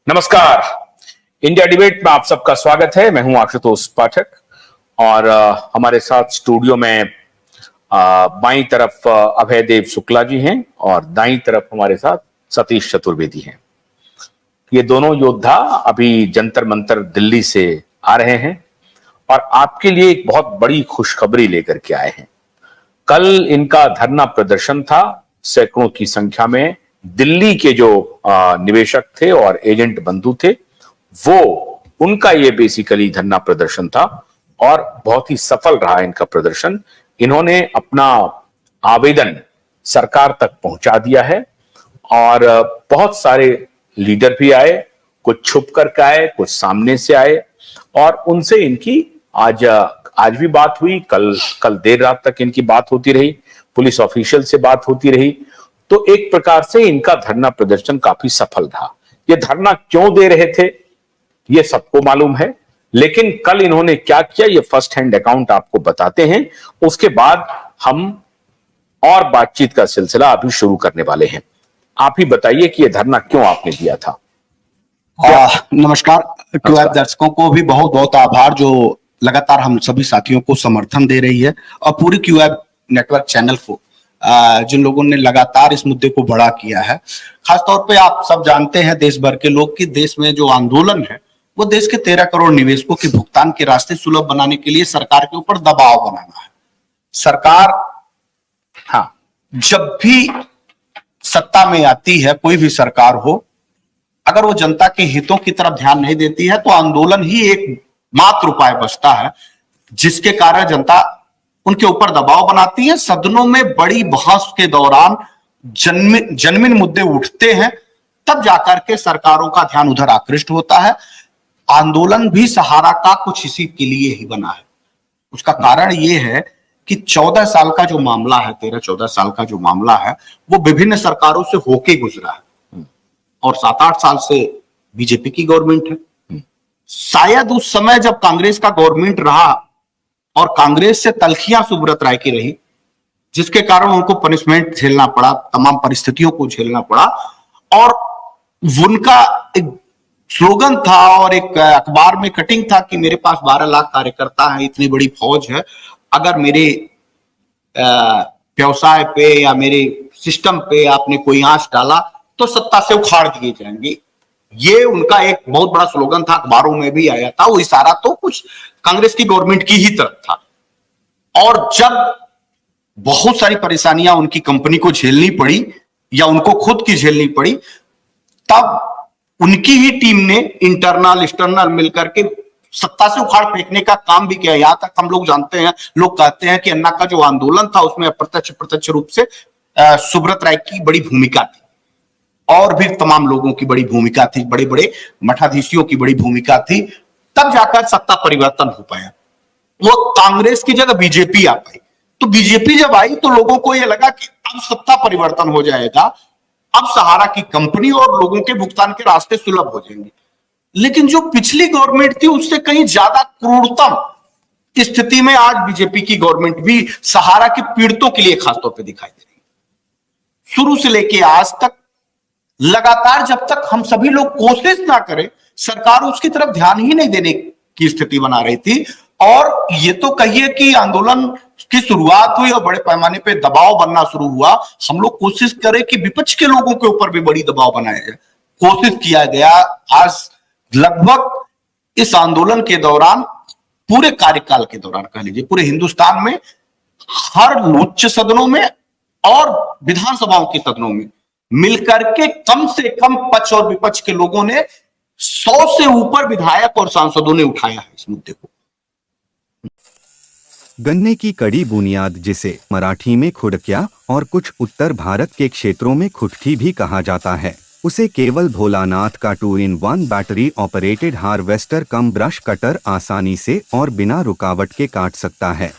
नमस्कार। India debate में आप सबका स्वागत है। मैं हूं आशुतोष पाठक और हमारे साथ स्टूडियो में बाईं तरफ अभय देव शुक्ला जी हैं और दाईं तरफ हमारे साथ सतीश चतुर्वेदी हैं। ये दोनों योद्धा अभी जंतर मंतर दिल्ली से आ रहे हैं और आपके लिए एक बहुत बड़ी खुशखबरी लेकर के आए हैं। कल इनका धरना प्रदर्शन था। सैकड़ों की संख्या में दिल्ली के जो निवेशक थे और एजेंट बंधु थे, वो उनका ये बेसिकली धरना प्रदर्शन था और बहुत ही सफल रहा इनका प्रदर्शन। इन्होंने अपना आवेदन सरकार तक पहुंचा दिया है और बहुत सारे लीडर भी आए, कुछ छुप करके आए, कुछ सामने से आए और उनसे इनकी आज भी बात हुई। कल देर रात तक इनकी बात होती रही, पुलिस ऑफिशियल से बात होती रही। तो एक प्रकार से इनका धरना प्रदर्शन काफी सफल रहा। ये धरना क्यों दे रहे थे ये सबको मालूम है, लेकिन कल इन्होंने क्या किया ये फर्स्ट हैंड अकाउंट आपको बताते हैं। उसके बाद हम और बातचीत का सिलसिला अभी शुरू करने वाले हैं। आप ही बताइए कि ये धरना क्यों आपने दिया था। नमस्कार। क्यूएब दर्शकों को भी बहुत बहुत आभार जो लगातार हम सभी साथियों को समर्थन दे रही है और पूरी क्यूएब नेटवर्क चैनल को जिन लोगों ने लगातार इस मुद्दे को बड़ा किया है। खासतौर पे आप सब जानते हैं देश भर के लोग कि देश में जो आंदोलन है वो देश के 13 करोड़ निवेशकों के भुगतान के रास्ते सुलभ बनाने के लिए सरकार के ऊपर दबाव बनाना है। सरकार जब भी सत्ता में आती है, कोई भी सरकार हो, अगर वो जनता के हितों की तरफ ध्यान नहीं देती है तो आंदोलन ही एक मात्र उपाय बचता है जिसके कारण जनता उनके ऊपर दबाव बनाती है। सदनों में बड़ी बहस के दौरान जन्मिन मुद्दे उठते हैं, तब जाकर के सरकारों का ध्यान उधर आकृष्ट होता है। आंदोलन भी सहारा का कुछ इसी के लिए ही बना है। उसका कारण यह है कि 14 साल का जो मामला है, 13-14 साल का जो मामला है, वो विभिन्न सरकारों से होके गुजरा है और 7-8 साल से बीजेपी की गवर्नमेंट है। शायद उस समय जब कांग्रेस का गवर्नमेंट रहा और कांग्रेस से तलखियां सुब्रत राय की रही, जिसके कारण उनको पनिशमेंट झेलना पड़ा, तमाम परिस्थितियों को झेलना पड़ा और उनका एक स्लोगन था और एक अखबार में कटिंग था कि मेरे पास 12 लाख कार्यकर्ता हैं, इतनी बड़ी फौज है, अगर मेरे व्यवसाय पे या मेरे सिस्टम पे आपने कोई आंच डाला तो सत्ता से उखाड़ दिए जाएंगे। ये उनका एक बहुत बड़ा स्लोगन था, अखबारों में भी आया था। वो इशारा तो कुछ कांग्रेस की गवर्नमेंट की ही तरफ था। और जब बहुत सारी परेशानियां उनकी कंपनी को झेलनी पड़ी या उनको खुद की झेलनी पड़ी, तब उनकी ही टीम ने इंटरनल एक्सटर्नल मिलकर के सत्ता से उखाड़ फेंकने का काम भी किया। यहां तक हम लोग जानते हैं, लोग कहते हैं कि अन्ना का जो आंदोलन था उसमें प्रत्यक्ष रूप से सुब्रत राय की बड़ी भूमिका थी और भी तमाम लोगों की बड़ी भूमिका थी, बड़े बड़े मठाधीशियों की बड़ी भूमिका थी। तब जाकर सत्ता परिवर्तन हो पाया। वो कांग्रेस की जगह बीजेपी आ पाई। तो बीजेपी जब आई तो लोगों को यह लगा कि अब सत्ता परिवर्तन हो जाएगा, अब सहारा की कंपनी और लोगों के भुगतान के रास्ते सुलभ हो जाएंगे। लेकिन जो पिछली गवर्नमेंट थी उससे कहीं ज्यादा क्रूरतम स्थिति में आज बीजेपी की गवर्नमेंट भी सहारा के पीड़ितों के लिए खासतौर पर दिखाई दे रही है। शुरू से लेके आज तक लगातार जब तक हम सभी लोग कोशिश ना करें, सरकार उसकी तरफ ध्यान ही नहीं देने की स्थिति बना रही थी। और ये तो कहिए कि आंदोलन की शुरुआत हुई और बड़े पैमाने पे दबाव बनना शुरू हुआ। हम लोग कोशिश करें कि विपक्ष के लोगों के ऊपर भी बड़ी दबाव बनाया जाए, कोशिश किया गया। आज लगभग इस आंदोलन के दौरान, पूरे कार्यकाल के दौरान कह लीजिए, पूरे हिंदुस्तान में हर उच्च सदनों में और विधानसभाओं के सदनों में मिलकर के कम से कम पक्ष और विपक्ष के लोगों ने 100 से ऊपर विधायक और सांसदों ने उठाया है इस मुद्दे को। गन्ने की कड़ी बुनियाद, जिसे मराठी में खुड़किया और कुछ उत्तर भारत के क्षेत्रों में खुटकी भी कहा जाता है, उसे केवल भोलानाथ का 2-in-1 बैटरी ऑपरेटेड हार्वेस्टर कम ब्रश कटर आसानी से और बिना रुकावट के काट सकता है।